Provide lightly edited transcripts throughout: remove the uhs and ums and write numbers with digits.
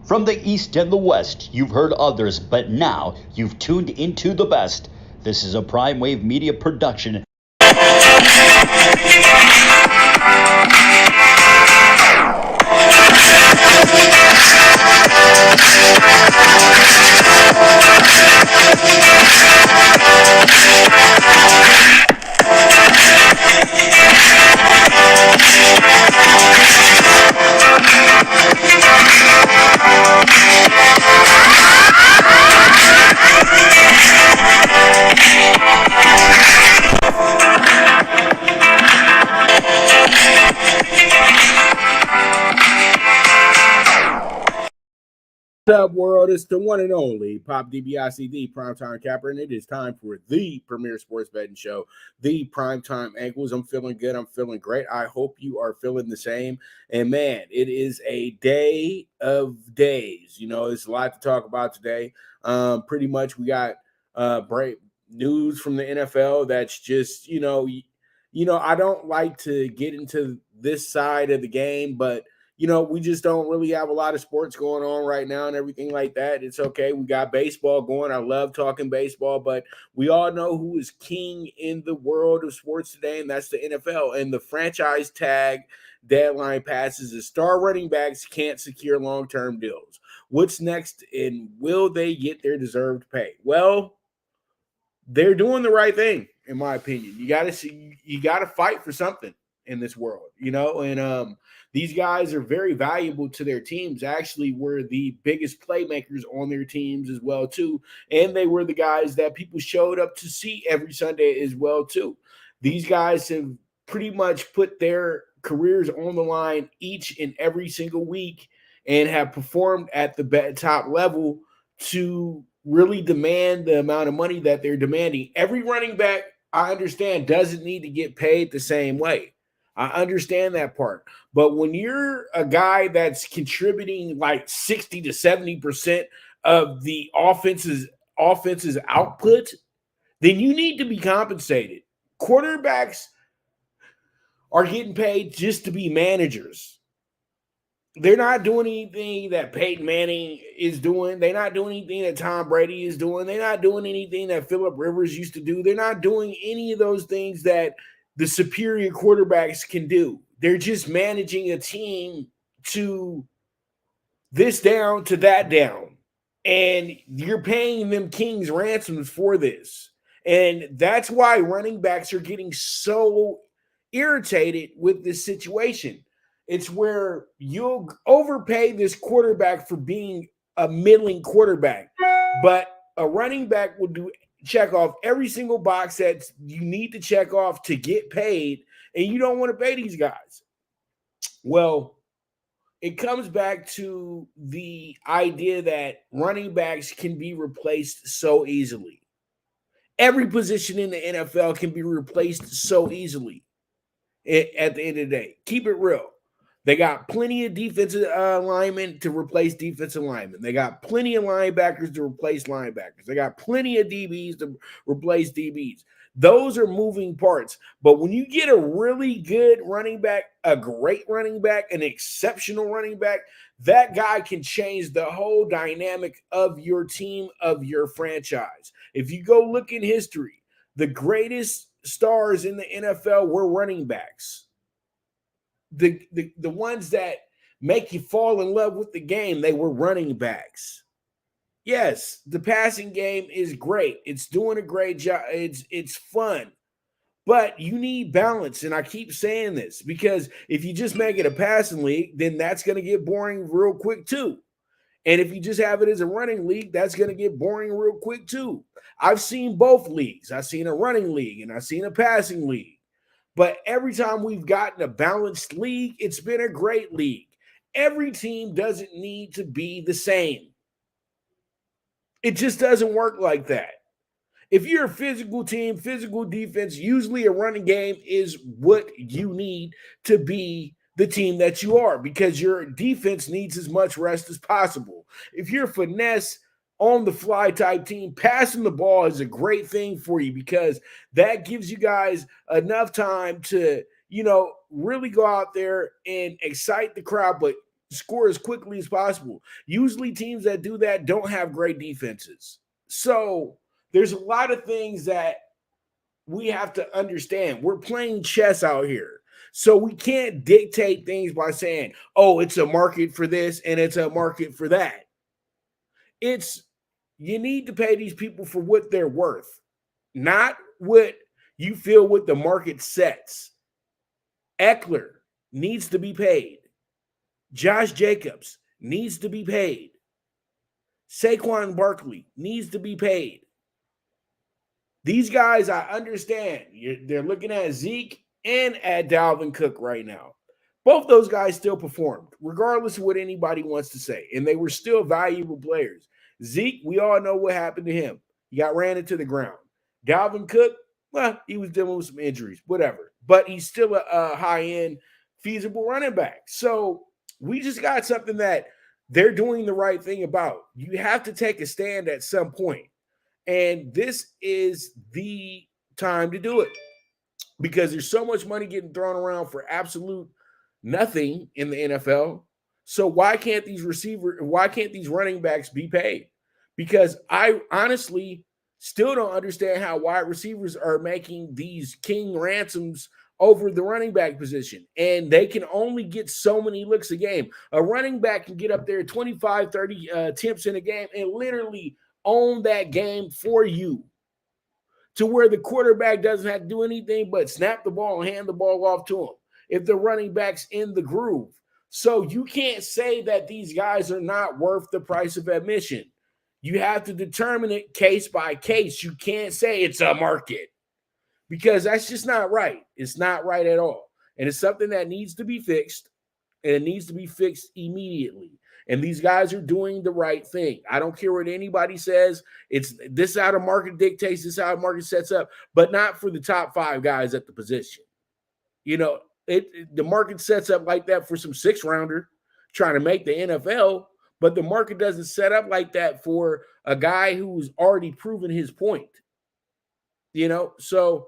From the East and the West, you've heard others, but now you've tuned into the best. This is a Prime Wave Media production. What's up, world? It's the one and only Pop DBICD Primetime Capper, and it is time for the premier sports betting show, the Primetime Angles. I'm feeling good. I'm feeling great. I hope you are feeling the same. And man, it is a day of days. You know, there's a lot to talk about today. Pretty much, we got break news from the NFL. That's just I don't like to get into this side of the game, but we just don't really have a lot of sports going on right now and everything like that. It's okay. We got baseball going. I love talking baseball, but we all know who is king in the world of sports today, and that's the NFL. And the franchise tag deadline passes as star running backs can't secure long-term deals. What's next, and will they get their deserved pay? Well, they're doing the right thing, in my opinion. You got to fight for something in this world, and these guys are very valuable to their teams. Actually, were the biggest playmakers on their teams as well, too. And they were the guys that people showed up to see every Sunday as well, too. These guys have pretty much put their careers on the line each and every single week and have performed at the top level to really demand the amount of money that they're demanding. Every running back, I understand, doesn't need to get paid the same way. I understand that part. But when you're a guy that's contributing like 60 to 70% of the offense's output, then you need to be compensated. Quarterbacks are getting paid just to be managers. They're not doing anything that Peyton Manning is doing. They're not doing anything that Tom Brady is doing. They're not doing anything that Phillip Rivers used to do. They're not doing any of those things that the superior quarterbacks can do. They're just managing a team to this down to that down. And you're paying them king's ransoms for this. And that's why running backs are getting so irritated with this situation. It's where you'll overpay this quarterback for being a middling quarterback. But a running back will check off every single box that you need to check off to get paid, and you don't want to pay these guys. Well, it comes back to the idea that running backs can be replaced so easily. Every position in the NFL can be replaced so easily at the end of the day. Keep it real. They got plenty of defensive linemen to replace defensive linemen. They got plenty of linebackers to replace linebackers. They got plenty of DBs to replace DBs. Those are moving parts. But when you get a really good running back, a great running back, an exceptional running back, that guy can change the whole dynamic of your team, of your franchise. If you go look in history, the greatest stars in the NFL were running backs. The ones that make you fall in love with the game, they were running backs. Yes, the passing game is great. It's doing a great job. It's fun. But you need balance, and I keep saying this because if you just make it a passing league, then that's going to get boring real quick too. And if you just have it as a running league, that's going to get boring real quick too. I've seen both leagues. I've seen a running league and I've seen a passing league. But every time we've gotten a balanced league, it's been a great league. Every team doesn't need to be the same. It just doesn't work like that. If you're a physical team, physical defense, usually a running game is what you need to be the team that you are because your defense needs as much rest as possible. If you're a finesse, on the fly type team, passing the ball is a great thing for you because that gives you guys enough time to, really go out there and excite the crowd, but score as quickly as possible. Usually teams that do that don't have great defenses. So there's a lot of things that we have to understand. We're playing chess out here. So we can't dictate things by saying, oh, it's a market for this and it's a market for that. It's you need to pay these people for what they're worth, not what you feel what the market sets. Eckler needs to be paid. Josh Jacobs needs to be paid. Saquon Barkley needs to be paid. These guys, I understand. They're looking at Zeke and at Dalvin Cook right now. Both those guys still performed, regardless of what anybody wants to say. And they were still valuable players. Zeke, we all know what happened to him. He got ran into the ground. Dalvin Cook, well, he was dealing with some injuries, whatever. But he's still a high-end, feasible running back. So we just got something that they're doing the right thing about. You have to take a stand at some point. And this is the time to do it because there's so much money getting thrown around for absolute nothing in the NFL. So why can't these running backs be paid? Because I honestly still don't understand how wide receivers are making these king ransoms over the running back position. And they can only get so many looks a game. A running back can get up there 25, 30 attempts in a game and literally own that game for you to where the quarterback doesn't have to do anything but snap the ball and hand the ball off to him if the running back's in the groove. So you can't say that these guys are not worth the price of admission. You have to determine it case by case. You can't say it's a market because that's just not right. It's not right at all. And it's something that needs to be fixed, and it needs to be fixed immediately. And these guys are doing the right thing. I don't care what anybody says. It's this how the market dictates, this how the market sets up, but not for the top 5 guys at the position. You know, the market sets up like that for some 6-rounder trying to make the NFL, but the market doesn't set up like that for a guy who's already proven his point. You know, so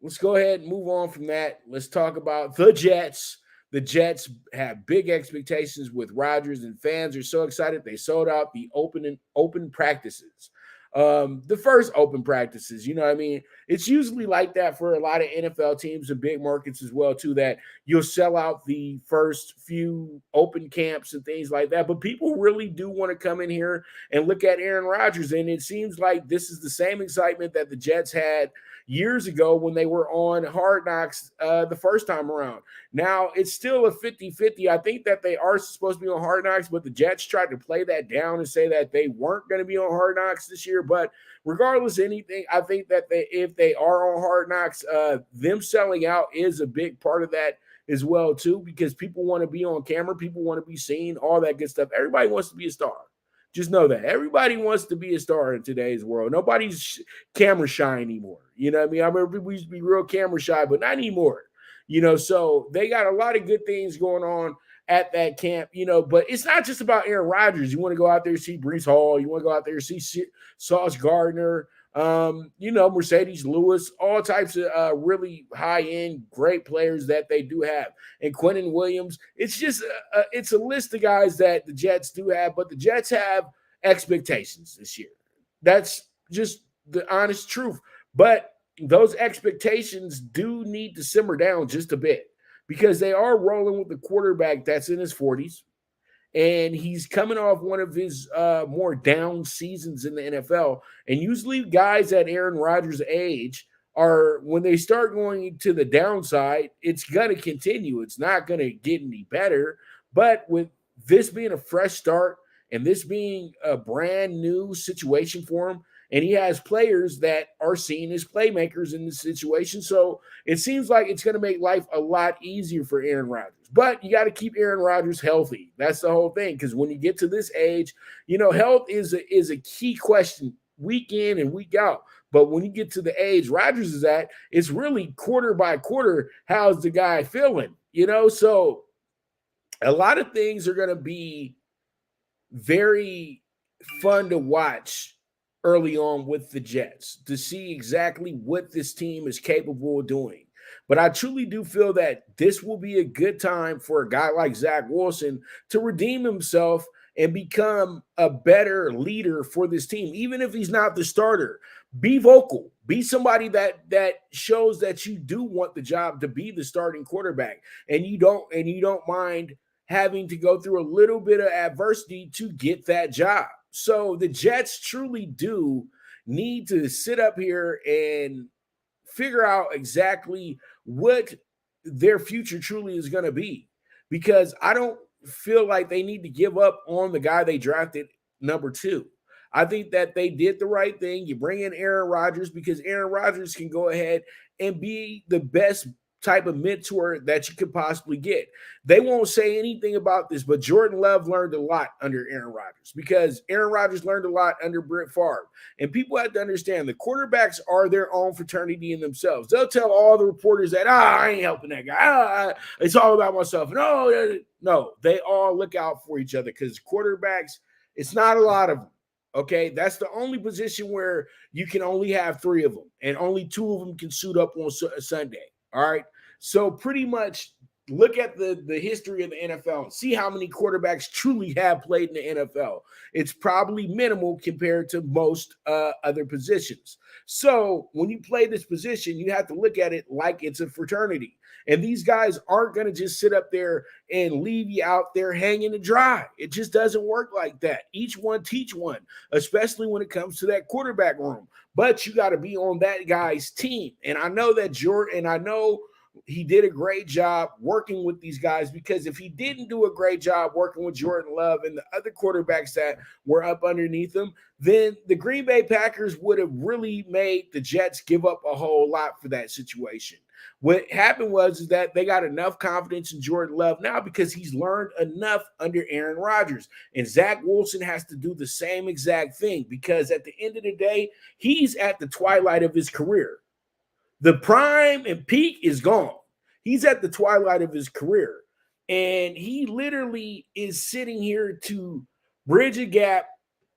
let's go ahead and move on from that. Let's talk about the Jets. The Jets have big expectations with Rodgers, and fans are so excited they sold out the open practices. The first open practices, you know what I mean? It's usually like that for a lot of NFL teams and big markets as well, too, that you'll sell out the first few open camps and things like that. But people really do want to come in here and look at Aaron Rodgers. And it seems like this is the same excitement that the Jets had years ago when they were on Hard Knocks the first time around. Now, it's still a 50-50. I think that they are supposed to be on Hard Knocks, but the Jets tried to play that down and say that they weren't going to be on Hard Knocks this year. But regardless of anything, I think that if they are on Hard Knocks, them selling out is a big part of that as well, too, because people want to be on camera. People want to be seen, all that good stuff. Everybody wants to be a star. Just know that everybody wants to be a star in today's world. Nobody's camera shy anymore. You know what I mean? I remember we used to be real camera shy, but not anymore. You know, so they got a lot of good things going on at that camp, you know, but it's not just about Aaron Rodgers. You want to go out there and see Breece Hall. You want to go out there and see Sauce Gardner, you know, Mercedes Lewis, all types of really high-end, great players that they do have. And Quentin Williams, it's just it's a list of guys that the Jets do have, but the Jets have expectations this year. That's just the honest truth. But those expectations do need to simmer down just a bit because they are rolling with the quarterback that's in his 40s. And he's coming off one of his more down seasons in the NFL. And usually guys at Aaron Rodgers' age are, when they start going to the downside, it's going to continue. It's not going to get any better. But with this being a fresh start and this being a brand new situation for him, and he has players that are seen as playmakers in this situation. So it seems like it's going to make life a lot easier for Aaron Rodgers. But you got to keep Aaron Rodgers healthy. That's the whole thing. Because when you get to this age, you know, health is a key question week in and week out. But when you get to the age Rodgers is at, it's really quarter by quarter, how's the guy feeling? You know, so a lot of things are going to be very fun to watch early on with the Jets to see exactly what this team is capable of doing. But I truly do feel that this will be a good time for a guy like Zach Wilson to redeem himself and become a better leader for this team, even if he's not the starter. Be vocal. Be somebody that shows that you do want the job to be the starting quarterback, and you don't mind having to go through a little bit of adversity to get that job. So the Jets truly do need to sit up here and figure out exactly what their future truly is going to be, because I don't feel like they need to give up on the guy they drafted number 2. I think that they did the right thing. You bring in Aaron Rodgers because Aaron Rodgers can go ahead and be the best type of mentor that you could possibly get. They won't say anything about this, but Jordan Love learned a lot under Aaron Rodgers because Aaron Rodgers learned a lot under Brett Favre. And people have to understand the quarterbacks are their own fraternity in themselves. They'll tell all the reporters that, I ain't helping that guy. It's all about myself. No, they all look out for each other because quarterbacks, it's not a lot of them. Okay, that's the only position where you can only have 3 of them, and only 2 of them can suit up on Sunday. All right. So pretty much look at the history of the NFL and see how many quarterbacks truly have played in the NFL. It's probably minimal compared to most other positions. So when you play this position, you have to look at it like it's a fraternity. And these guys aren't going to just sit up there and leave you out there hanging to dry. It just doesn't work like that. Each one teach one, especially when it comes to that quarterback room. But you got to be on that guy's team. And I know that he did a great job working with these guys, because if he didn't do a great job working with Jordan Love and the other quarterbacks that were up underneath him, then the Green Bay Packers would have really made the Jets give up a whole lot for that situation. What happened was that they got enough confidence in Jordan Love now because he's learned enough under Aaron Rodgers. And Zach Wilson has to do the same exact thing, because at the end of the day, he's at the twilight of his career. The prime and peak is gone. He's at the twilight of his career. And he literally is sitting here to bridge a gap,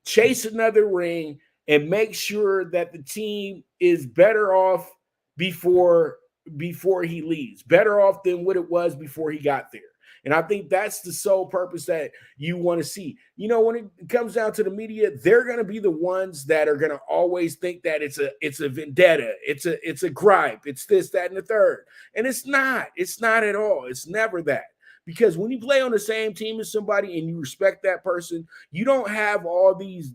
chase another ring, and make sure that the team is better off before he leaves, better off than what it was before he got there. And I think that's the sole purpose that you want to see. You know, when it comes down to the media, they're going to be the ones that are going to always think that it's a vendetta, it's a gripe, it's this, that, and the third. And it's not at all. It's never that. Because when you play on the same team as somebody and you respect that person, you don't have all these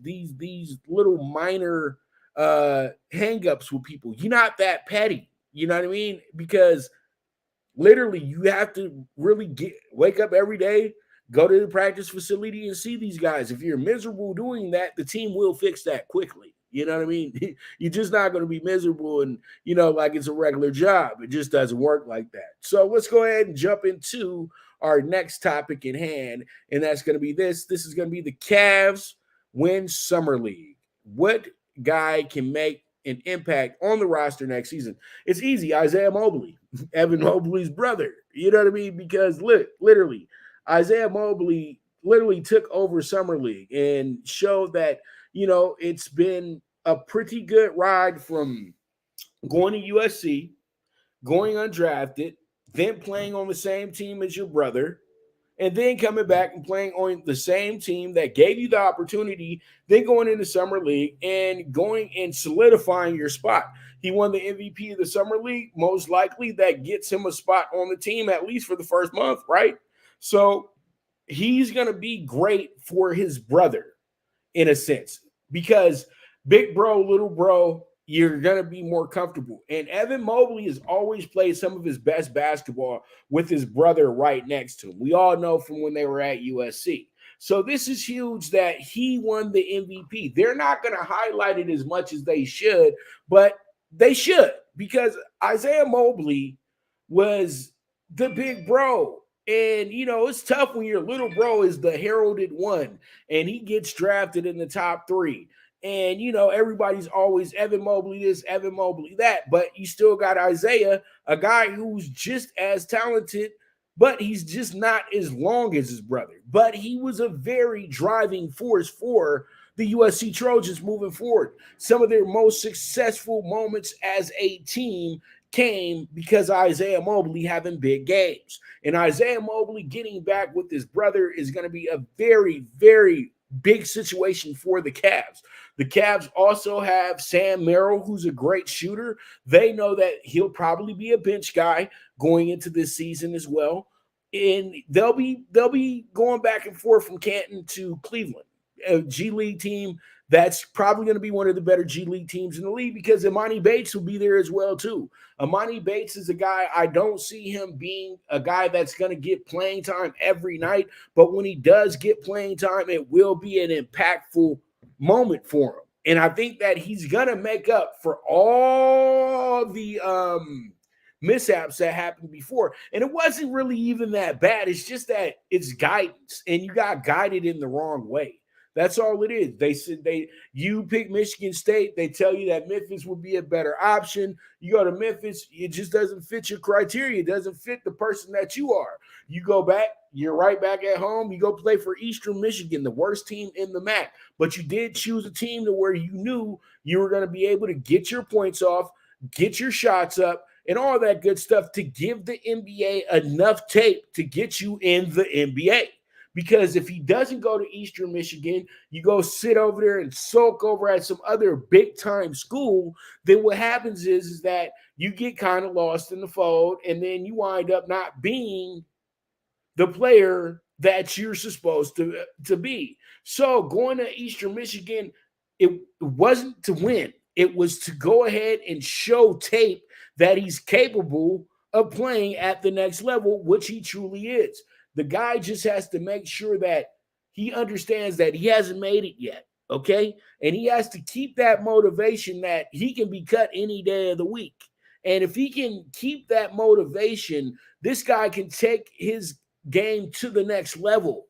little minor hang-ups with people. You're not that petty. You know what I mean? Because literally, you have to really wake up every day, go to the practice facility and see these guys. If you're miserable doing that, the team will fix that quickly. You know what I mean? You're just not going to be miserable and, like it's a regular job. It just doesn't work like that. So let's go ahead and jump into our next topic in hand, and that's going to be this. This is going to be the Cavs win Summer League. What guy can make an impact on the roster next season? It's easy. Isaiah Mobley, Evan Mobley's brother. You know what I mean? Because literally, Isaiah Mobley literally took over Summer League and showed that, it's been a pretty good ride from going to USC, going undrafted, then playing on the same team as your brother, and then coming back and playing on the same team that gave you the opportunity, then going into Summer League and going and solidifying your spot. He won the MVP of the Summer League. Most likely that gets him a spot on the team, at least for the first month, right? So he's going to be great for his brother in a sense, because big bro, little bro, you're going to be more comfortable. And Evan Mobley has always played some of his best basketball with his brother right next to him. We all know from when they were at USC. So this is huge that he won the MVP. They're not going to highlight it as much as they should, but they should, because Isaiah Mobley was the big bro. And, it's tough when your little bro is the heralded one and he gets drafted in the top 3. And, everybody's always Evan Mobley this, Evan Mobley that. But you still got Isaiah, a guy who's just as talented, but he's just not as long as his brother. But he was a very driving force for the USC Trojans moving forward. Some of their most successful moments as a team came because Isaiah Mobley having big games. And Isaiah Mobley getting back with his brother is going to be a very, very big situation for the Cavs. The Cavs also have Sam Merrill, who's a great shooter. They know that he'll probably be a bench guy going into this season as well. And they'll be going back and forth from Canton to Cleveland, a G League team that's probably going to be one of the better G League teams in the league, because Imani Bates will be there as well too. Imani Bates is a guy, I don't see him being a guy that's going to get playing time every night, but when he does get playing time, it will be an impactful moment for him. And I think that he's going to make up for all the mishaps that happened before. And it wasn't really even that bad. It's just that it's guidance, and you got guided in the wrong way. That's all it is. They said you pick Michigan State. They tell you that Memphis would be a better option. You go to Memphis, it just doesn't fit your criteria. It doesn't fit the person that you are. You go back, you're right back at home. You go play for Eastern Michigan, the worst team in the MAC. But you did choose a team to where you knew you were going to be able to get your points off, get your shots up, and all that good stuff to give the NBA enough tape to get you in the NBA. Because if he doesn't go to Eastern Michigan, you go sit over there and sulk over at some other big-time school, then what happens is that you get kind of lost in the fold, and then you wind up not being the player that you're supposed to be. So going to Eastern Michigan, it wasn't to win. It was to go ahead and show tape that he's capable of playing at the next level, which he truly is. The guy just has to make sure that he understands that he hasn't made it yet, okay? And he has to keep that motivation that he can be cut any day of the week. And if he can keep that motivation, this guy can take his game to the next level.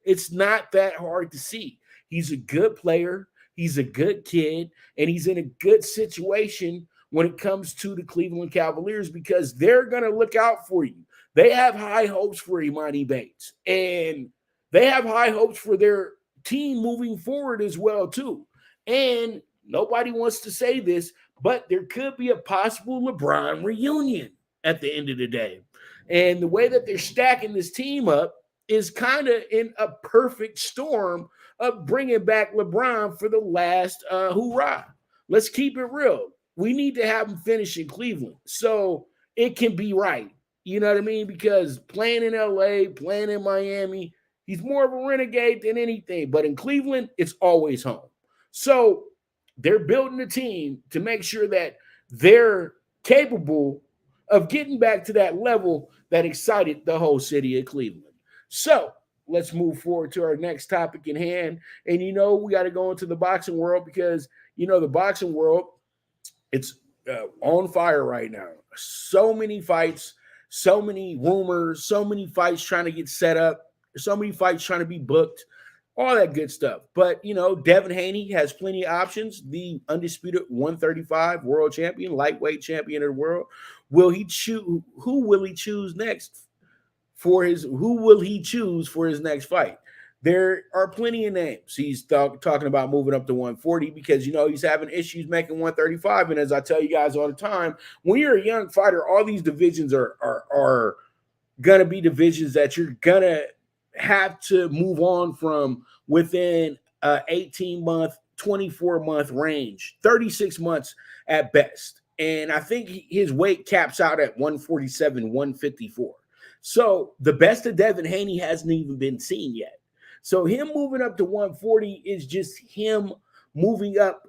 It's not that hard to see. He's a good player. He's a good kid. And he's in a good situation when it comes to the Cleveland Cavaliers, because they're going to look out for you. They have high hopes for Imani Bates, and they have high hopes for their team moving forward as well, too. And nobody wants to say this, but there could be a possible LeBron reunion at the end of the day. And the way that they're stacking this team up is kind of in a perfect storm of bringing back LeBron for the last hoorah. Let's keep it real. We need to have him finish in Cleveland so it can be right. You know what I mean? Because playing in LA, playing in Miami, he's more of a renegade than anything. But in Cleveland, it's always home. So they're building a team to make sure that they're capable of getting back to that level that excited the whole city of Cleveland. So let's move forward to our next topic in hand. And, we got to go into the boxing world because, the boxing world, it's on fire right now. So many fights. So many rumors, so many fights trying to get set up, so many fights trying to be booked, all that good stuff. But, Devin Haney has plenty of options, the undisputed 135 world champion, lightweight champion of the world. Who will he choose next for his next fight? There are plenty of names. He's talking about moving up to 140 because, he's having issues making 135. And as I tell you guys all the time, when you're a young fighter, all these divisions are going to be divisions that you're going to have to move on from within 18-month, 24-month range, 36 months at best. And I think his weight caps out at 147, 154. So the best of Devin Haney hasn't even been seen yet. So him moving up to 140 is just him moving up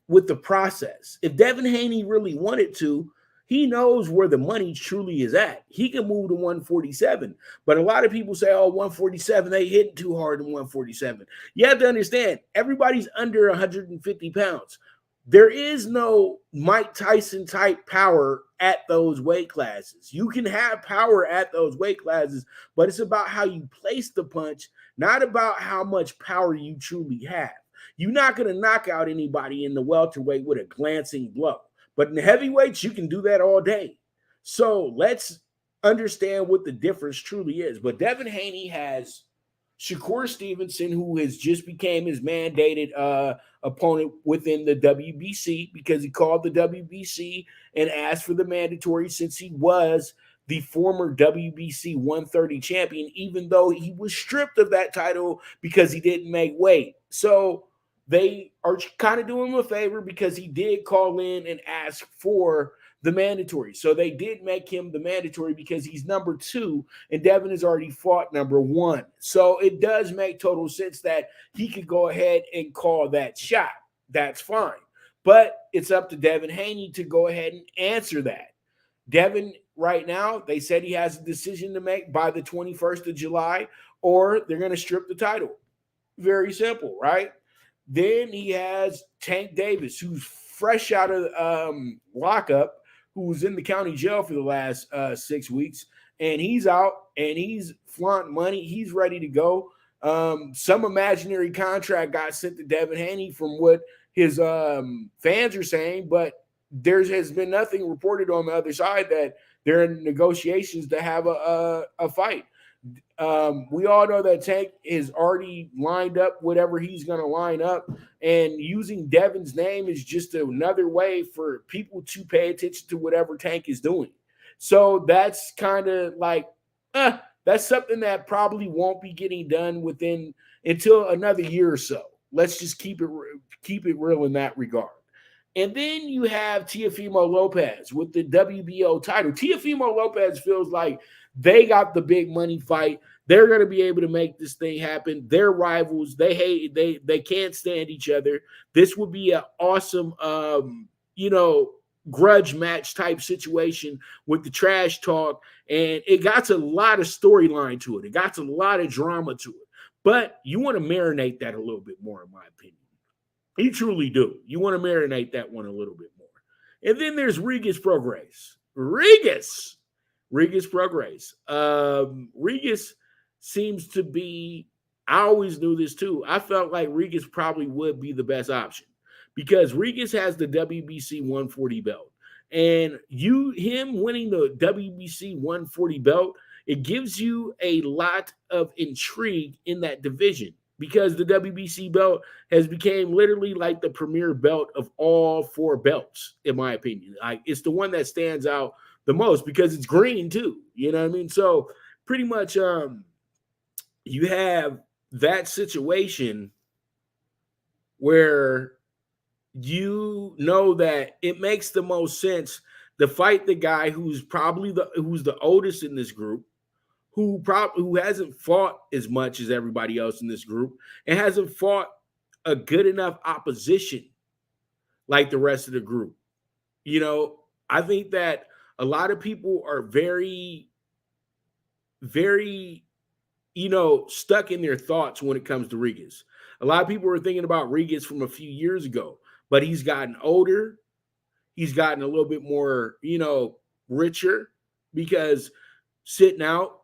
with the process. If Devin Haney really wanted to, he knows where the money truly is at. He can move to 147. But a lot of people say, 147, they hitting too hard in 147. You have to understand, everybody's under 150 pounds. There is no Mike Tyson type power at those weight classes. You can have power at those weight classes, but it's about how you place the punch, not about how much power you truly have. You're not going to knock out anybody in the welterweight with a glancing blow. But in the heavyweights, you can do that all day. So let's understand what the difference truly is. But Devin Haney has Shakur Stevenson, who has just became his mandated opponent within the WBC because he called the WBC and asked for the mandatory since he was the former WBC 130 champion, even though he was stripped of that title because he didn't make weight. So they are kind of doing him a favor because he did call in and ask for the mandatory. So they did make him the mandatory because he's number 2 and Devin has already fought number 1. So it does make total sense that he could go ahead and call that shot. That's fine. But it's up to Devin Haney to go ahead and answer that. Devin, right now, they said he has a decision to make by the 21st of July, or they're going to strip the title. Very simple, right? Then he has Tank Davis, who's fresh out of lockup, who was in the county jail for the last 6 weeks, and he's out, and he's flaunting money. He's ready to go. Some imaginary contract got sent to Devin Haney from what his fans are saying, but there has been nothing reported on the other side that they're in negotiations to have a fight. We all know that Tank is already lined up whatever he's going to line up, and using Devin's name is just another way for people to pay attention to whatever Tank is doing. So that's kind of like, that's something that probably won't be getting done until another year or so. Let's just keep it real in that regard. And then you have Teofimo Lopez with the WBO title. Teofimo Lopez feels like they got the big money fight. They're going to be able to make this thing happen. They're rivals. They can't stand each other. This would be an awesome, grudge match type situation with the trash talk. And it got a lot of storyline to it. It got a lot of drama to it. But you want to marinate that a little bit more, in my opinion. You truly do. You want to marinate that one a little bit more. And then there's Regis Prograis. Regis Prograis. Regis seems to be, I always knew this too. I felt like Regis probably would be the best option because Regis has the WBC 140 belt. And him winning the WBC 140 belt, it gives you a lot of intrigue in that division, because the WBC belt has become literally like the premier belt of all 4 belts, in my opinion. It's the one that stands out the most because it's green too. You know what I mean? So pretty much you have that situation where you know that it makes the most sense to fight the guy who's the oldest in this group, who hasn't fought as much as everybody else in this group and hasn't fought a good enough opposition like the rest of the group. I think that a lot of people are very, very, stuck in their thoughts when it comes to Regis. A lot of people are thinking about Regis from a few years ago, but he's gotten older. He's gotten a little bit more, richer because sitting out,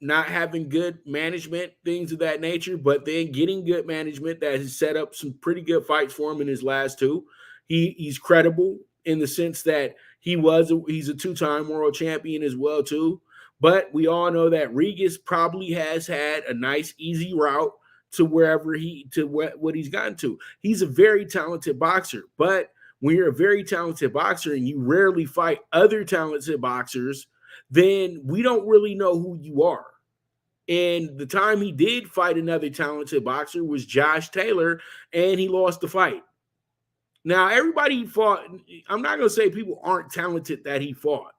not having good management, things of that nature, but then getting good management that has set up some pretty good fights for him in his last 2. He's credible in the sense that he's a 2-time world champion as well too. But we all know that Regis probably has had a nice, easy route to what he's gotten to. He's a very talented boxer, but when you're a very talented boxer and you rarely fight other talented boxers, then we don't really know who you are. And the time he did fight another talented boxer was Josh Taylor, and he lost the fight. Now, everybody he fought, I'm not going to say people aren't talented that he fought,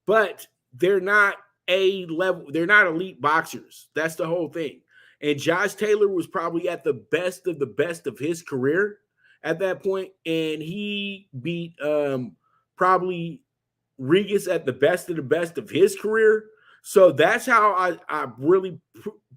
but they're not they're not elite boxers. That's the whole thing. And Josh Taylor was probably at the best of his career at that point, and he beat probably Regis at the best of his career. So that's how I really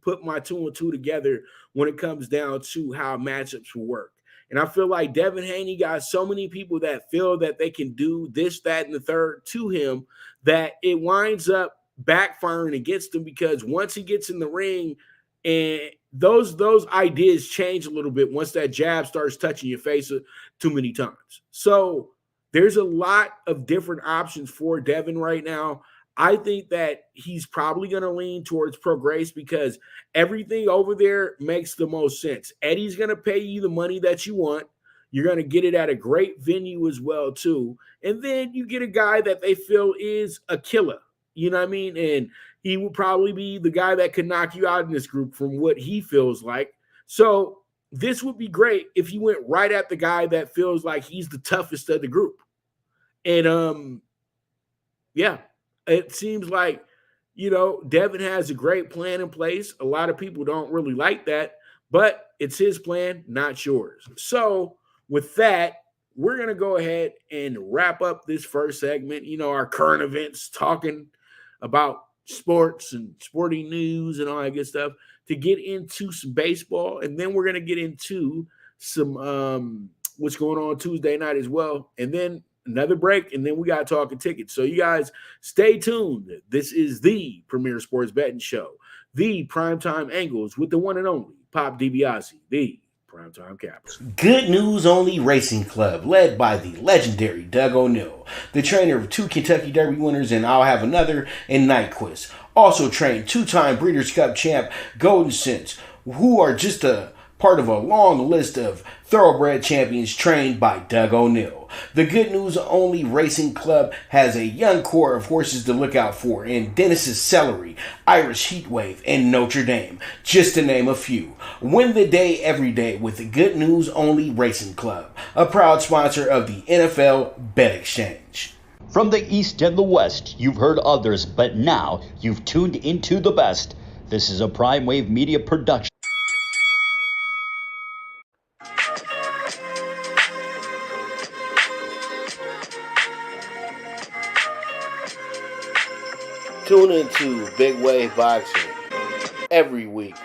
put my 2 and 2 together when it comes down to how matchups will work. And I feel like Devin Haney got so many people that feel that they can do this, that, and the third to him that it winds up backfiring against him, because once he gets in the ring, and those ideas change a little bit once that jab starts touching your face too many times. So there's a lot of different options for Devin right now. I think that he's probably going to lean towards Pro Grace because everything over there makes the most sense. Eddie's going to pay you the money that you want. You're going to get it at a great venue as well, too. And then you get a guy that they feel is a killer. You know what I mean? And he will probably be the guy that could knock you out in this group from what he feels like. So this would be great if you went right at the guy that feels like he's the toughest of the group. And yeah, it seems like, Devin has a great plan in place. A lot of people don't really like that, but it's his plan, not yours. So with that, we're going to go ahead and wrap up this first segment, our current events, talking about sports and sporting news and all that good stuff, to get into some baseball. And then we're going to get into some what's going on Tuesday night as well. And then another break, and then we got Talkin Tickets. So you guys stay tuned. This is the Premier Sports Betting Show, the Primetime Angles with the one and only Pop DiBiase, the Primetime Capper. Good News Only Racing Club, led by the legendary Doug O'Neill, the trainer of 2 Kentucky Derby winners and I'll Have Another and Nyquist. Also trained 2-time Breeders' Cup champ Golden Sense, who are just a part of a long list of thoroughbred champions trained by Doug O'Neill. The Good News Only Racing Club has a young core of horses to look out for in Dennis's Celery, Irish Heatwave, and Notre Dame, just to name a few. Win the day every day with the Good News Only Racing Club, a proud sponsor of the NFL Bet Exchange. From the East and the West, you've heard others, but now you've tuned into the best. This is a Prime Wave Media production. Tune into Big Wave Boxing every week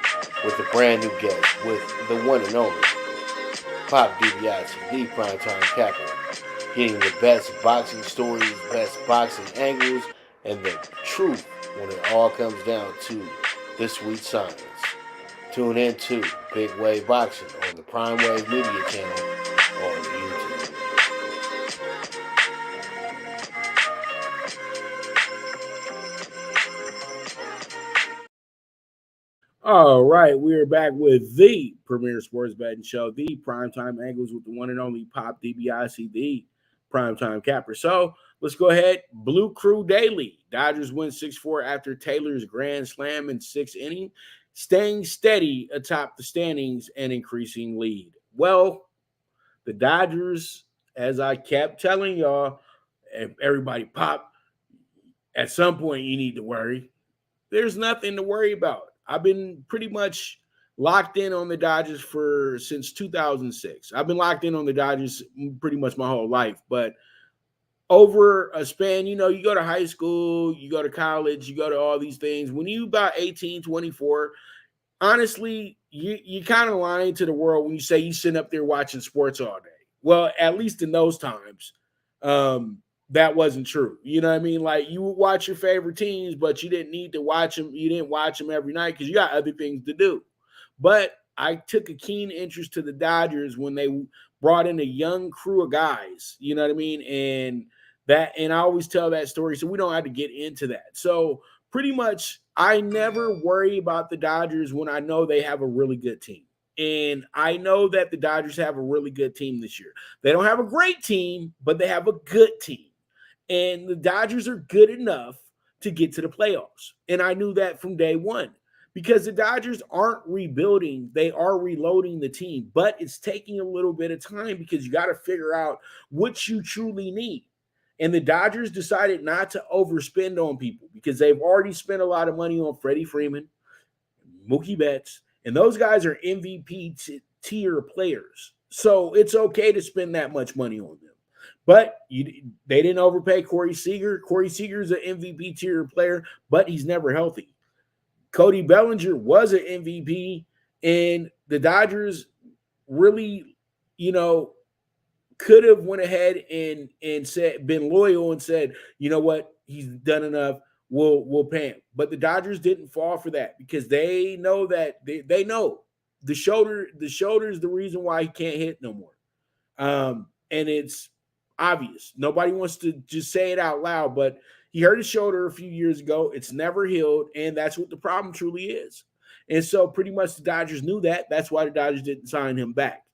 with a brand new guest with the one and only Pop DiBiase, the Primetime Capper, getting the best boxing stories, best boxing angles, and the truth when it all comes down to the sweet science. Tune in to Big Wave Boxing on the Prime Wave Media channel on YouTube. All right, we are back with the Premier Sports Betting Show, the Primetime Angles with the one and only Pop DiBiase, the Primetime Capper. So let's go ahead. Blue Crew Daily. Dodgers win 6-4 after Taylor's grand slam in 6th inning, staying steady atop the standings and increasing lead. Well, the Dodgers, as I kept telling y'all, everybody, Pop, at some point you need to worry. There's nothing to worry about. I've been pretty much locked in on the Dodgers since 2006. I've been locked in on the Dodgers pretty much my whole life. But over a span, you go to high school, you go to college, you go to all these things. When you about 18, 24, honestly, you kind of lying to the world when you say you sit up there watching sports all day. Well, at least in those times, that wasn't true. You know what I mean? Like, you would watch your favorite teams, but you didn't need to watch them. You didn't watch them every night because you got other things to do. But I took a keen interest to the Dodgers when they brought in a young crew of guys. You know what I mean? And I always tell that story, so we don't have to get into that. So pretty much, I never worry about the Dodgers when I know they have a really good team. And I know that the Dodgers have a really good team this year. They don't have a great team, but they have a good team. And the Dodgers are good enough to get to the playoffs. And I knew that from day one because the Dodgers aren't rebuilding. They are reloading the team, but it's taking a little bit of time because you got to figure out what you truly need. And the Dodgers decided not to overspend on people because they've already spent a lot of money on Freddie Freeman, Mookie Betts, and those guys are MVP tier players. So it's okay to spend that much money on them. But they didn't overpay Corey Seager. Corey Seager is an MVP tier player, but he's never healthy. Cody Bellinger was an MVP, and the Dodgers really, could have went ahead and been loyal and said, you know what, he's done enough. We'll pay him. But the Dodgers didn't fall for that because they know that they know the shoulder is the reason why he can't hit no more. And it's obvious. Nobody wants to just say it out loud, but He hurt his shoulder a few years ago. It's never healed, and that's what the problem truly is. And so pretty much the Dodgers knew that. That's why the Dodgers didn't sign him back.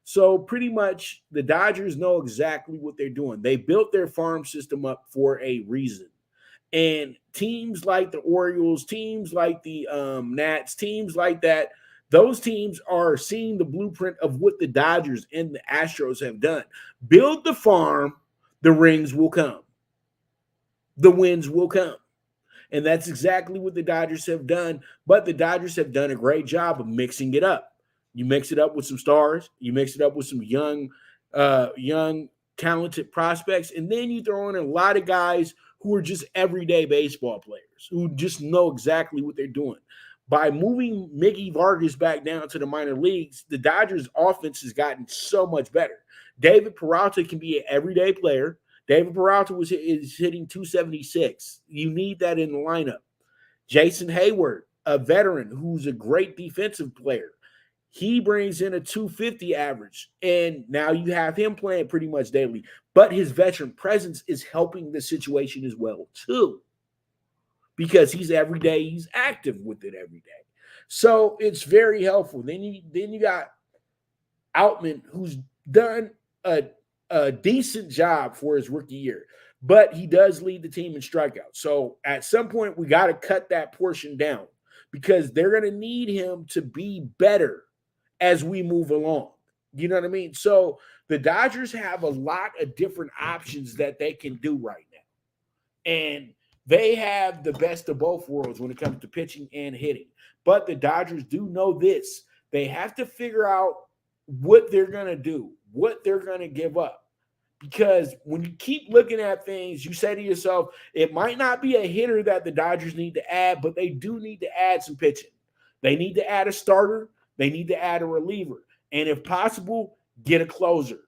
So pretty much the Dodgers know exactly what they're doing. They built their farm system up for a reason. And teams like the Orioles, teams like the Nats, teams like that, those teams are seeing the blueprint of what the Dodgers and the Astros have done. Build the farm, the rings will come. The wins will come. And that's exactly what the Dodgers have done. But the Dodgers have done a great job of mixing it up. You mix it up with some stars. You mix it up with some young, talented prospects. And then you throw in a lot of guys who are just everyday baseball players, who just know exactly what they're doing. By moving Mickey Vargas back down to the minor leagues, the Dodgers' offense has gotten so much better. David Peralta can be an everyday player. David Peralta is hitting 276. You need that in the lineup. Jason Hayward, a veteran who's a great defensive player, he brings in a 250 average, and now you have him playing pretty much daily. But his veteran presence is helping the situation as well, too, because he's every day, he's active with it every day. So it's very helpful. Then you got Outman, who's done a decent job for his rookie year, but he does lead the team in strikeouts. So at some point, we got to cut that portion down because they're going to need him to be better as we move along. You know what I mean? So the Dodgers have a lot of different options that they can do right now. And they have the best of both worlds when it comes to pitching and hitting. But the Dodgers do know this. They have to figure out what they're going to do, what they're going to give up. Because when you keep looking at things, you say to yourself, it might not be a hitter that the Dodgers need to add, but they do need to add some pitching. They need to add a starter. They need to add a reliever. And if possible, get a closer.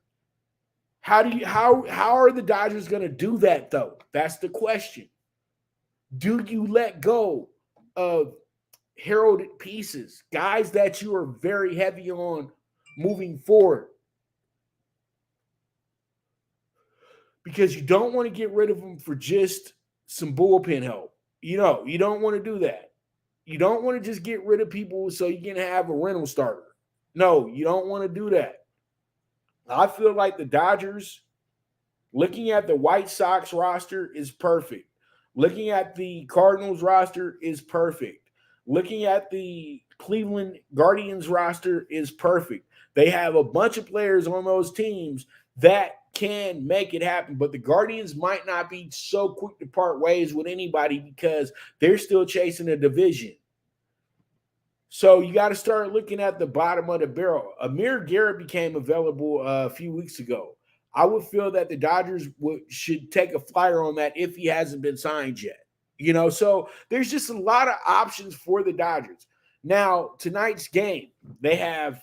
How are the Dodgers going to do that, though? That's the question. Do you let go of heralded pieces, guys that you are very heavy on moving forward? Because you don't want to get rid of them for just some bullpen help. You don't want to do that. You don't want to just get rid of people so you can have a rental starter. No, you don't want to do that. I feel like the Dodgers, looking at the White Sox roster, is perfect. Looking at the Cardinals roster is perfect. Looking at the Cleveland Guardians roster is perfect. They have a bunch of players on those teams that can make it happen, but the Guardians might not be so quick to part ways with anybody because they're still chasing a division. So you got to start looking at the bottom of the barrel. Amir Garrett became available a few weeks ago. I would feel that the Dodgers should take a flyer on that if he hasn't been signed yet. So there's just a lot of options for the Dodgers. Now, tonight's game, they have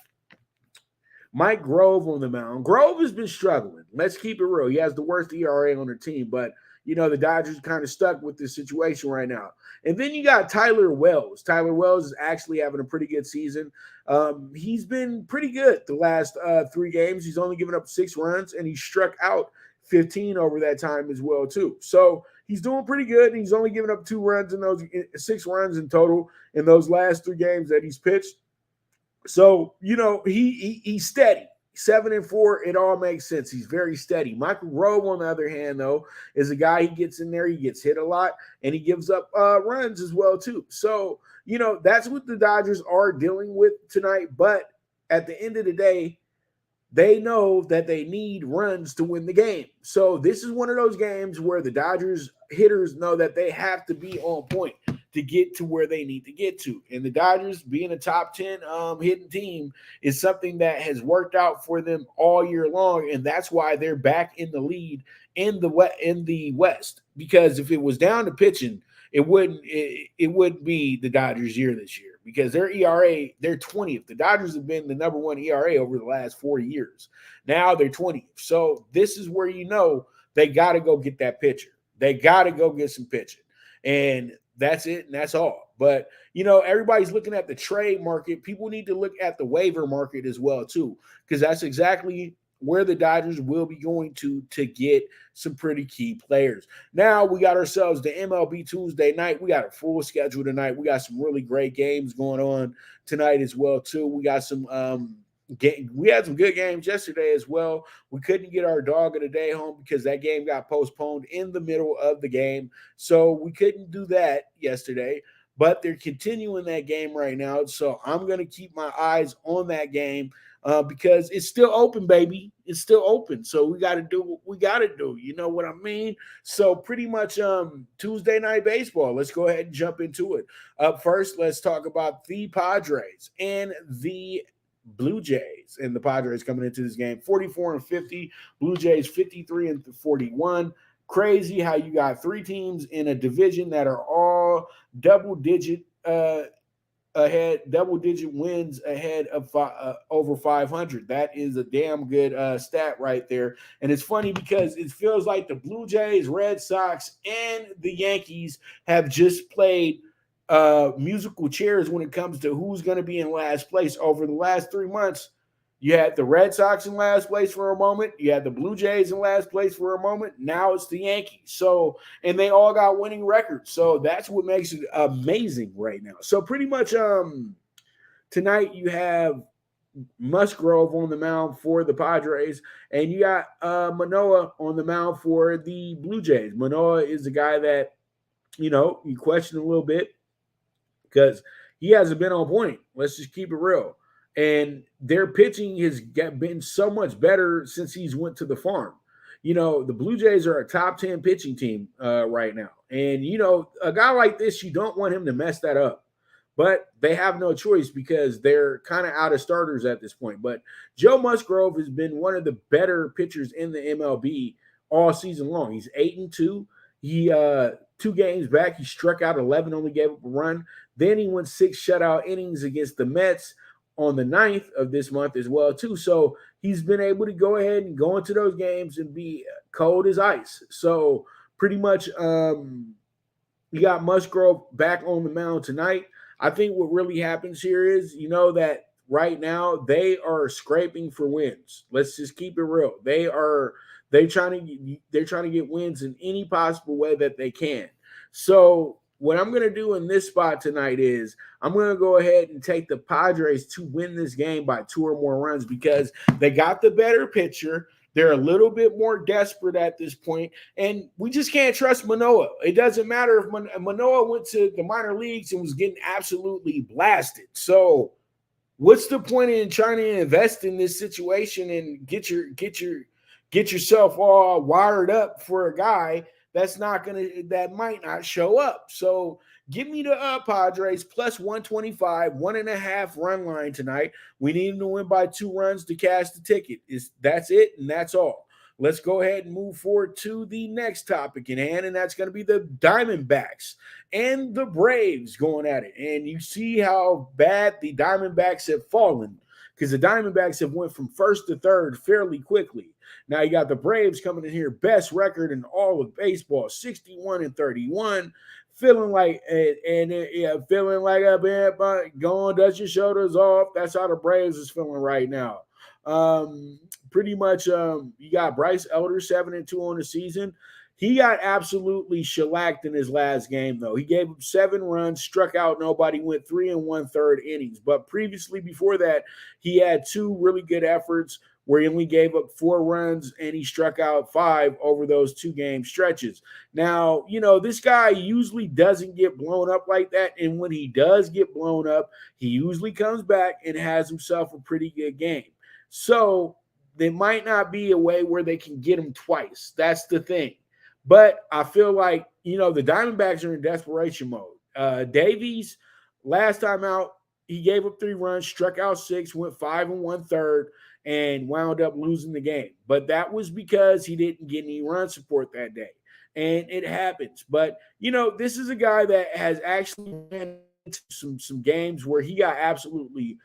Mike Grove on the mound. Grove has been struggling. Let's keep it real. He has the worst ERA on the team, but, the Dodgers are kind of stuck with this situation right now. And then you got Tyler Wells. Tyler Wells is actually having a pretty good season. He's been pretty good the last 3 games. He's only given up 6 runs, and he struck out 15 over that time as well, too. So he's doing pretty good. He's only given up 2 runs in those 6 runs in total in those last 3 games that he's pitched. So, he's steady. 7-4, it all makes sense. He's very steady. Michael Grove, on the other hand, though, is a guy, he gets in there, he gets hit a lot, and he gives up runs as well, too. So, that's what the Dodgers are dealing with tonight. But at the end of the day, they know that they need runs to win the game. So this is one of those games where the Dodgers hitters know that they have to be on point to get to where they need to get to. And the Dodgers, being a top 10 hitting team, is something that has worked out for them all year long, and that's why they're back in the lead in the West. Because if it was down to pitching, it wouldn't be the Dodgers' year this year, because their ERA, they're 20th. The Dodgers have been the number 1 ERA over the last 4 years. Now they're 20th. So this is where they got to go get that pitcher. They got to go get some pitching. And that's it, and that's all. But, everybody's looking at the trade market. People need to look at the waiver market as well, too, because that's exactly where the Dodgers will be going to get some pretty key players. Now we got ourselves the MLB Tuesday night. We got a full schedule tonight. We got some really great games going on tonight as well too. We got some we had some good games yesterday as well. We couldn't get our dog of the day home because that game got postponed in the middle of the game. So we couldn't do that yesterday, but they're continuing that game right now. So I'm going to keep my eyes on that game because it's still open, baby. It's still open. So we got to do what we got to do. You know what I mean? So pretty much Tuesday night baseball. Let's go ahead and jump into it. Up first, let's talk about the Padres and the Blue Jays. And the Padres coming into this game 44-50, Blue Jays 53-41. Crazy how you got three teams in a division that are all double-digit wins ahead of over 500. That is a damn good stat right there. And it's funny because it feels like the Blue Jays, Red Sox, and the Yankees have just played musical chairs when it comes to who's going to be in last place. Over the last 3 months, you had the Red Sox in last place for a moment. You had the Blue Jays in last place for a moment. Now it's the Yankees. So, and they all got winning records. So that's what makes it amazing right now. So pretty much tonight you have Musgrove on the mound for the Padres, and you got Manoah on the mound for the Blue Jays. Manoah is a guy that, you know, you question a little bit because he hasn't been on point. Let's just keep it real. And their pitching has been so much better since he's went to the farm. You know, the Blue Jays are a top 10 pitching team right now. And, you know, a guy like this, you don't want him to mess that up. But they have no choice because they're kind of out of starters at this point. But Joe Musgrove has been one of the better pitchers in the MLB all season long. He's 8-2. He 2 games back, he struck out 11, only gave up a run. Then he went 6 shutout innings against the Mets on the 9th of this month as well, too. So he's been able to go ahead and go into those games and be cold as ice. So pretty much you got Musgrove back on the mound tonight. I think what really happens here is, you know, that right now they are scraping for wins. Let's just keep it real. They're trying to get wins in any possible way that they can. So what I'm going to do in this spot tonight is I'm going to go ahead and take the Padres to win this game by 2 or more runs because they got the better pitcher. They're a little bit more desperate at this point, and we just can't trust Manoah. It doesn't matter if Manoah went to the minor leagues and was getting absolutely blasted. So what's the point in trying to invest in this situation and get yourself all wired up for a guy that might not show up? So give me the Padres plus 125, 1.5 run line tonight. We need them to win by 2 runs to cash the ticket. That's it, and that's all. Let's go ahead and move forward to the next topic in hand, and that's going to be the Diamondbacks and the Braves going at it. And you see how bad the Diamondbacks have fallen because the Diamondbacks have went from first to third fairly quickly. Now you got the Braves coming in here, best record in all of baseball, 61-31. Feeling like going, dust your shoulders off. That's how the Braves is feeling right now. Pretty much, you got Bryce Elder 7-2 on the season. He got absolutely shellacked in his last game, though. He gave up 7 runs, struck out nobody, went 3 1/3 innings. But previously, before that, he had 2 really good efforts where he only gave up 4 runs and he struck out 5 over those 2-game stretches. Now, you know, this guy usually doesn't get blown up like that. And when he does get blown up, he usually comes back and has himself a pretty good game. So there might not be a way where they can get him twice. That's the thing. But I feel like, you know, the Diamondbacks are in desperation mode. Davies, last time out, he gave up 3 runs, struck out 6, went 5 1/3, and wound up losing the game. But that was because he didn't get any run support that day. And it happens. But, you know, this is a guy that has actually been into some games where he got absolutely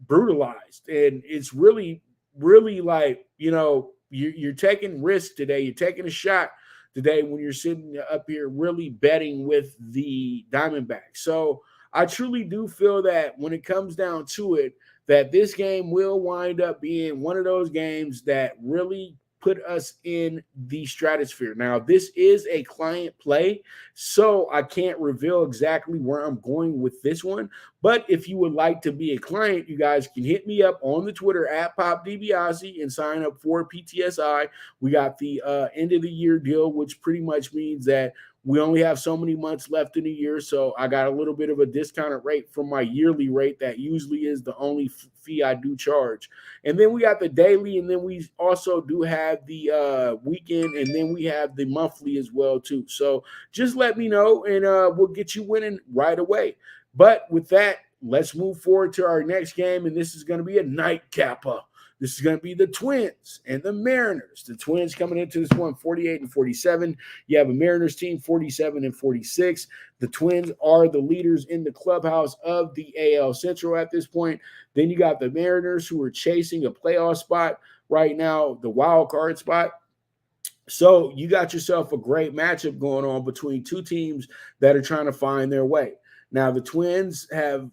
brutalized. And it's really, really like, you know, you're taking risks today. You're taking a shot today when you're sitting up here really betting with the Diamondbacks. So I truly do feel that when it comes down to it, that this game will wind up being one of those games that really put us in the stratosphere. Now, this is a client play, so I can't reveal exactly where I'm going with this one. But if you would like to be a client, you guys can hit me up on the Twitter at PopDiBiase and sign up for PTSI. We got the end of the year deal, which pretty much means that we only have so many months left in the year, so I got a little bit of a discounted rate from my yearly rate that usually is the only fee I do charge. And then we got the daily, and then we also do have the weekend, and then we have the monthly as well too. So just let me know, and we'll get you winning right away. But with that, let's move forward to our next game, and this is going to be a nightcapper. This is going to be the Twins and the Mariners. The Twins coming into this one 48-47. You have a Mariners team 47-46. The Twins are the leaders in the clubhouse of the AL Central at this point. Then you got the Mariners who are chasing a playoff spot right now, the wild card spot. So you got yourself a great matchup going on between two teams that are trying to find their way. Now, the Twins have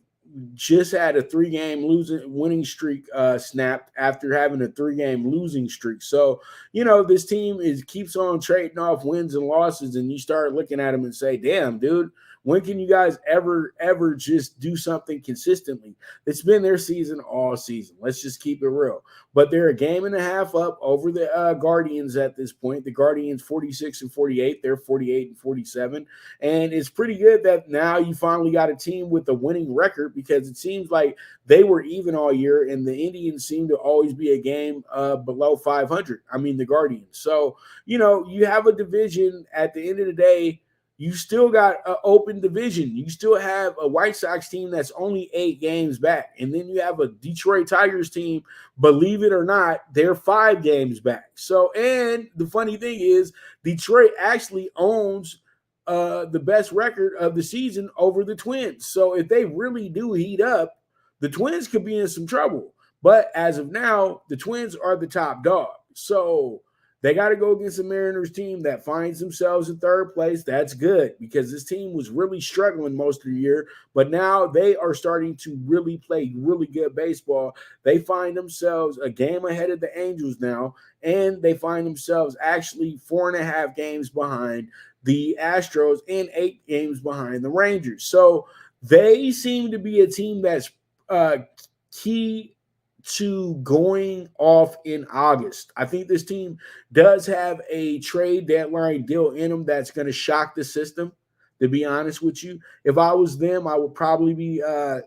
just had a 3-game winning streak snapped after having a 3-game losing streak. So, this team keeps on trading off wins and losses, and you start looking at them and say, damn, dude, when can you guys ever just do something consistently? It's been their season all season. Let's just keep it real. But they're a game and a half up over the Guardians at this point. The Guardians 46-48. They're 48-47. And it's pretty good that now you finally got a team with a winning record, because it seems like they were even all year, and the Indians seem to always be a game below 500. I mean, the Guardians. So, you have a division at the end of the day. You still got an open division. You still have a White Sox team that's only 8 games back. And then you have a Detroit Tigers team, believe it or not, they're 5 games back. So, and the funny thing is, Detroit actually owns the best record of the season over the Twins. So if they really do heat up, the Twins could be in some trouble. But as of now, the Twins are the top dog. So they got to go against the Mariners team that finds themselves in 3rd place. That's good, because this team was really struggling most of the year, but now they are starting to really play really good baseball. They find themselves a game ahead of the Angels now, and they find themselves actually 4.5 games behind the Astros and 8 games behind the Rangers. So they seem to be a team that's key to going off in August. I think this team does have a trade deadline deal in them that's going to shock the system, to be honest with you. If I was them, I would probably be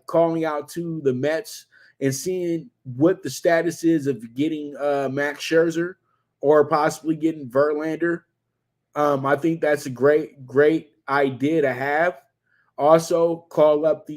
calling out to the Mets and seeing what the status is of getting Max Scherzer or possibly getting Verlander. I think that's a great idea to have. Also, call up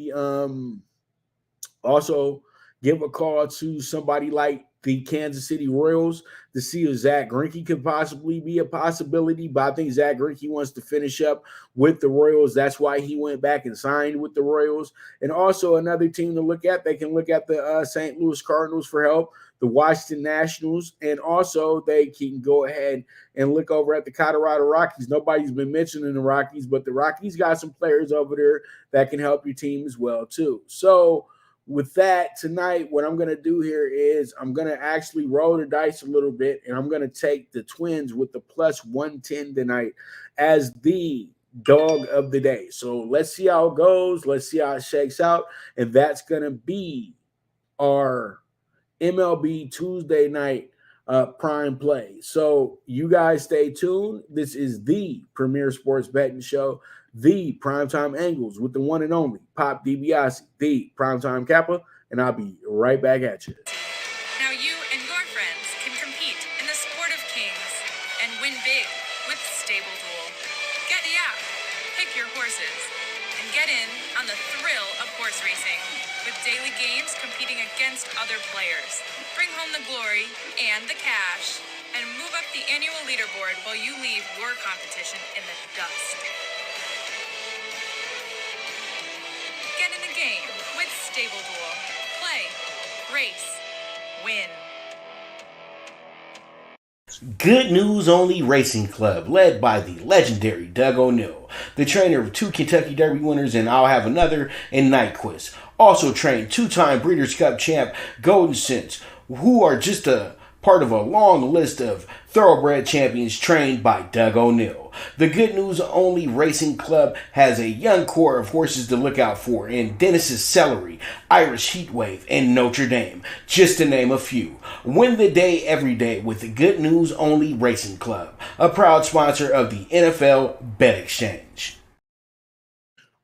give a call to somebody like the Kansas City Royals to see if Zach Greinke could possibly be a possibility. But I think Zach Greinke wants to finish up with the Royals. That's why he went back and signed with the Royals. And also another team to look at, they can look at the St. Louis Cardinals for help, the Washington Nationals, and also they can go ahead and look over at the Colorado Rockies. Nobody's been mentioning the Rockies, but the Rockies got some players over there that can help your team as well too. So with that, tonight, what I'm going to do here is I'm going to actually roll the dice a little bit, and I'm going to take the Twins with the plus 110 tonight as the dog of the day. So let's see how it goes. Let's see how it shakes out. And that's going to be our MLB Tuesday night prime play. So you guys stay tuned. This is the premier sports betting show, the Primetime Angles, with the one and only Pop DiBiase, the Primetime Kappa, and I'll be right back at you. Now you and your friends can compete in the sport of kings and win big with Stable Duel. Get the app, pick your horses, and get in on the thrill of horse racing with daily games competing against other players. Bring home the glory and the cash, and move up the annual leaderboard while you leave your competition in the dust. Get in the game with Stable Duel. Play, race, win. Good News Only Racing Club, led by the legendary Doug O'Neill, the trainer of 2 Kentucky Derby winners and I'll Have Another and Nyquist. Also trained 2-time Breeders' Cup champ Golden Sense, who are just a part of a long list of thoroughbred champions trained by Doug O'Neill. The Good News Only Racing Club has a young core of horses to look out for in Dennis's Celery, Irish Heatwave, and Notre Dame, just to name a few. Win the day every day with the Good News Only Racing Club, a proud sponsor of the NFL Bet Exchange.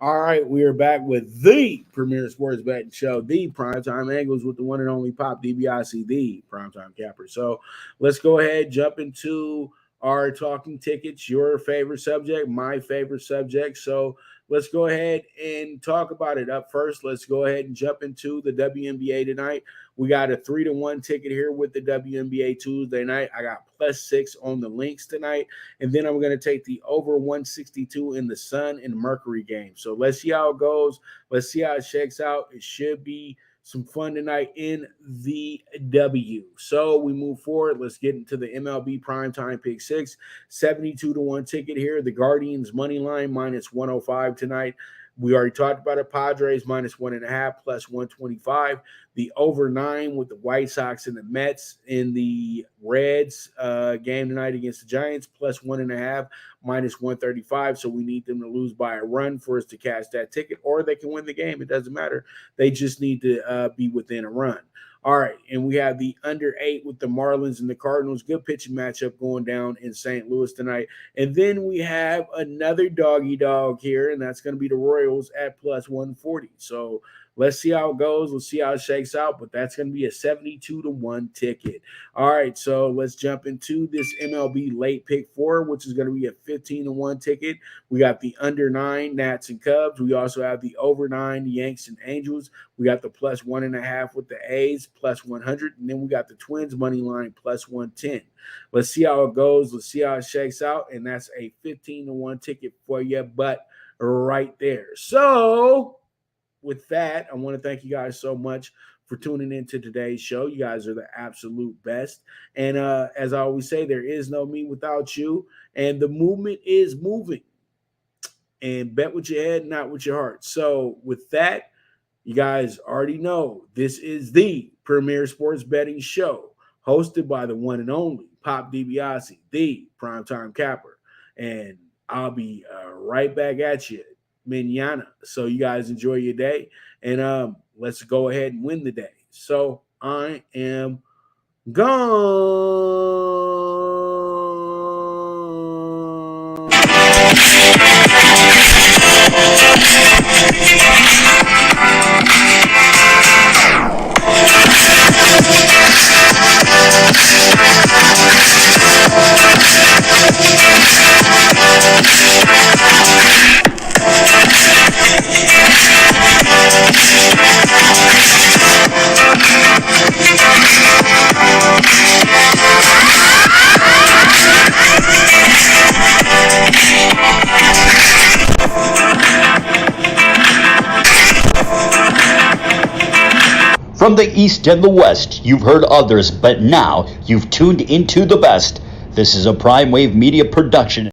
All right, we are back with the premier sports betting show, the Primetime Angles, with the one and only Pop DiBiase, the Primetime Capper. So let's go ahead, jump into our talking tickets, your favorite subject, my favorite subject. So let's go ahead and talk about it. Up first, let's go ahead and jump into the WNBA tonight. We got a 3-1 ticket here with the WNBA Tuesday night. I got +6 on the links tonight. And then I'm going to take the over 162 in the Sun and Mercury game. So let's see how it goes. Let's see how it shakes out. It should be some fun tonight in the W. So we move forward. Let's get into the MLB PrimeTime PK6. 72-1 ticket here. The Guardians money line -105 tonight. We already talked about it. Padres -1.5 +125. The over 9 with the White Sox and the Mets in the Reds game tonight against the Giants +1.5 -135. So we need them to lose by a run for us to cash that ticket, or they can win the game. It doesn't matter. They just need to be within a run. All right, and we have the under 8 with the Marlins and the Cardinals. Good pitching matchup going down in St. Louis tonight. And then we have another doggy dog here, and that's going to be the Royals at +140. So let's see how it goes. Let's see how it shakes out, but that's going to be a 72-1 ticket. All right, so let's jump into this MLB Late PK4, which is going to be a 15-1 ticket. We got the under 9, Nats and Cubs. We also have the over 9, the Yanks and Angels. We got the +1.5 with the A's, +100. And then we got the Twins money line, +110. Let's see how it goes. Let's see how it shakes out. And that's a 15-1 ticket for you, but right there. So with that, I want to thank you guys so much for tuning into today's show. You guys are the absolute best. And as I always say, there is no me without you. And the movement is moving. And bet with your head, not with your heart. So with that, you guys already know this is the premier sports betting show, hosted by the one and only Pop DiBiase, the Primetime Capper. And I'll be right back at you mañana. So you guys enjoy your day, and let's go ahead and win the day. So I am gone. From the East and the West, you've heard others, but now you've tuned into the best. This is a Prime Wave Media production.